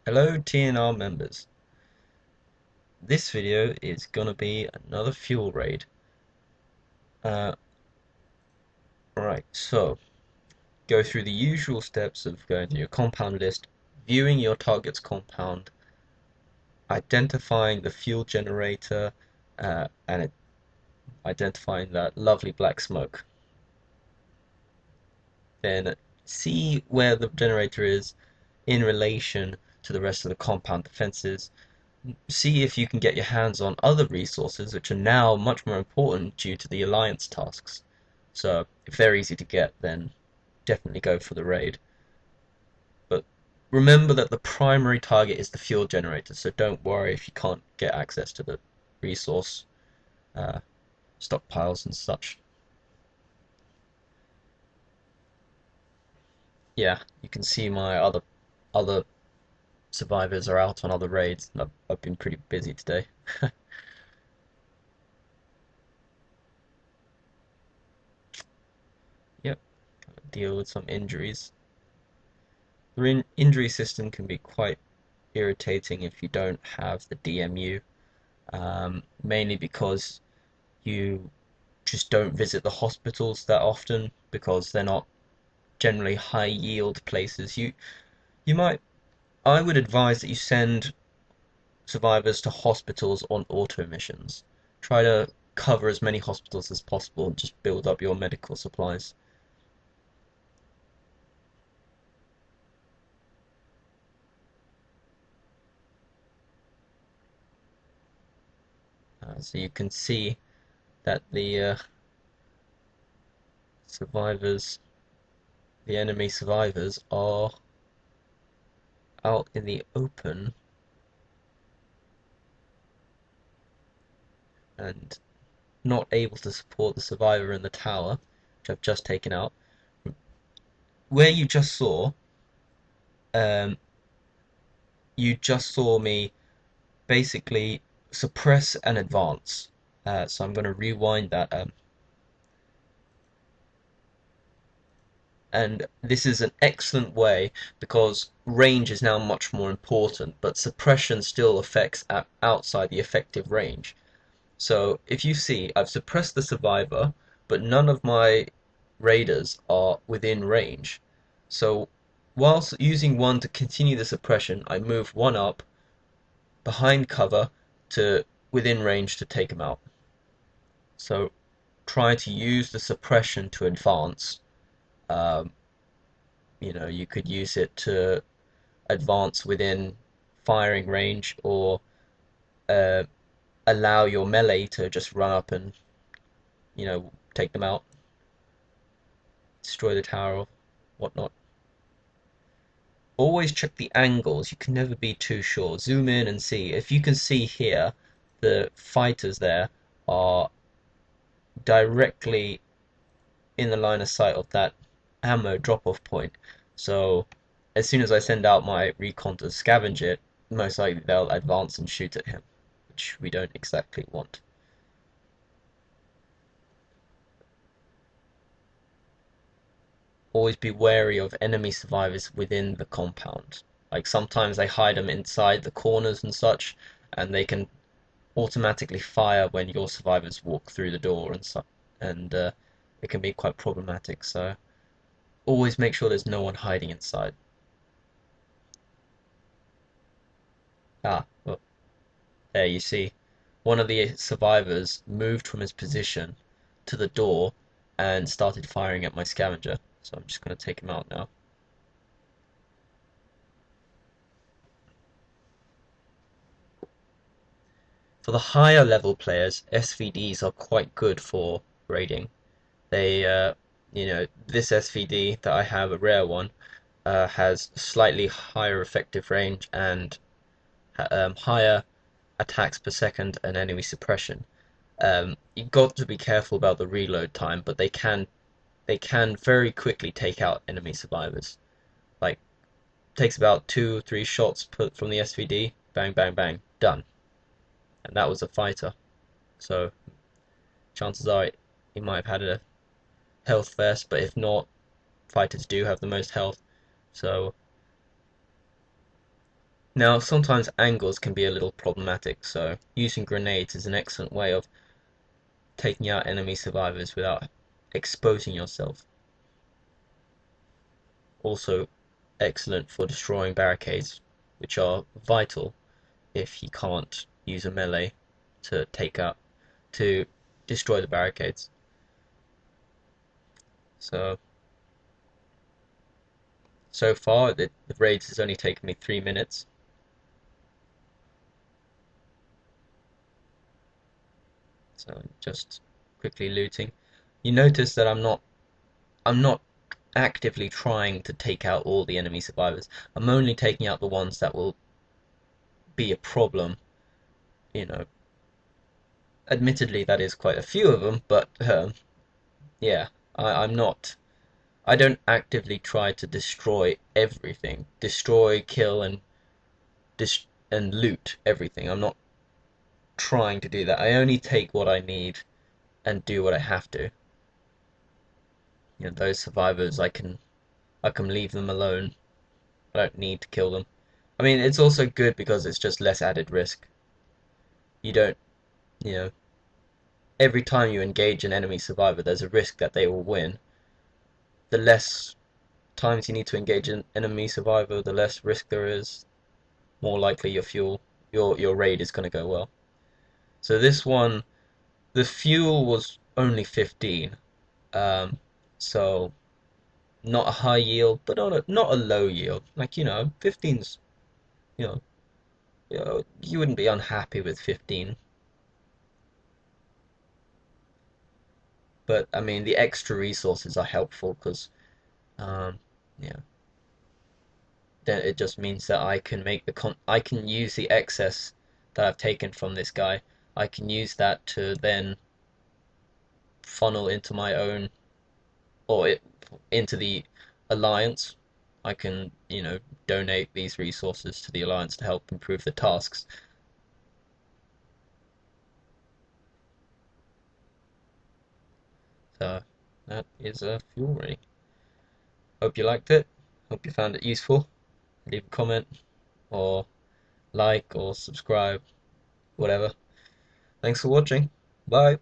Hello TNR members. This video is gonna be another fuel raid. Uh, right, so go through the usual steps of going through your compound list, viewing your target's compound, identifying the fuel generator, and identifying that lovely black smoke. Then see where the generator is in relation to the rest of the compound defenses. See if you can get your hands on other resources which are now much more important due to the alliance tasks. So if they're easy to get, then definitely go for the raid. But remember that the primary target is the fuel generator, so don't worry if you can't get access to the resource uh, stockpiles and such. Yeah, you can see my other survivors are out on other raids. I've been pretty busy today. Yep, deal with some injuries. The injury system can be quite irritating if you don't have the DMU, mainly because you just don't visit the hospitals that often because they're not generally high yield places. You might I would advise that you send survivors to hospitals on auto missions. Try to cover as many hospitals as possible and just build up your medical supplies. So you can see that the survivors, the enemy survivors, are out in the open and not able to support the survivor in the tower, which I've just taken out. Where um, you just saw me basically suppress and advance. So I'm going to rewind that. And this is an excellent way because range is now much more important, but suppression still affects outside the effective range. So if you see, I've suppressed the survivor, but none of my raiders are within range. So whilst using one to continue the suppression, I move one up behind cover to within range to take him out. So try to use the suppression to advance. Um, you could use it to advance within firing range or uh, allow your melee to just run up and take them out, destroy the tower or whatnot. Always check the angles. You can never be too sure. Zoom in and see. If you can see here, the fighters there are directly in the line of sight of that ammo drop-off point. So as soon as I send out my recon to scavenge it, most likely they'll advance and shoot at him, which we don't exactly want. Always be wary of enemy survivors within the compound. Like sometimes they hide them inside the corners and such, and they can automatically fire when your survivors walk through the door and such, and it can be quite problematic. So always make sure there's no one hiding inside. Well, there you see. One of the survivors moved from his position to the door and started firing at my scavenger. So I'm just going to take him out now. For the higher level players, SVDs are quite good for raiding. This SVD that I have, a rare one, has slightly higher effective range and higher attacks per second and enemy suppression. You've got to be careful about the reload time, but they can very quickly take out enemy survivors. Like takes about 2 or 3 shots put from the SVD, bang bang bang, done. And that was a fighter. So chances are he might have had a health vest, but if not, fighters do have the most health. So Now, sometimes angles can be a little problematic, so using grenades is an excellent way of taking out enemy survivors without exposing yourself. Also excellent for destroying barricades, which are vital if you can't use a melee to take out to destroy the barricades. So far the raids has only taken me 3 minutes. So just quickly looting. You notice that I'm not actively trying to take out all the enemy survivors. I'm only taking out the ones that will be a problem. You know, admittedly that is quite a few of them, but yeah, I'm not. I don't actively try to destroy everything, destroy, kill, and and loot everything. I'm not trying to do that. I only take what I need and do what I have to. Those survivors, I can leave them alone. I don't need to kill them. I mean, it's also good because it's just less added risk. You don't, you know, every time you engage an enemy survivor, there's a risk that they will win. The less times you need to engage an enemy survivor, the less risk there is. More likely your raid is going to go well. So this one, the fuel was only 15, um, so not a high yield, but not a low yield. Like 15's, you know, you wouldn't be unhappy with 15. But I mean, the extra resources are helpful because, um, yeah, then it just means that I can use the excess that I've taken from this guy. I can use that to then funnel into my own or into the alliance. I can, donate these resources to the alliance to help improve the tasks. So that is a fuel ring. Hope you liked it. Hope you found it useful. Leave a comment or like or subscribe, whatever. Thanks for watching. Bye.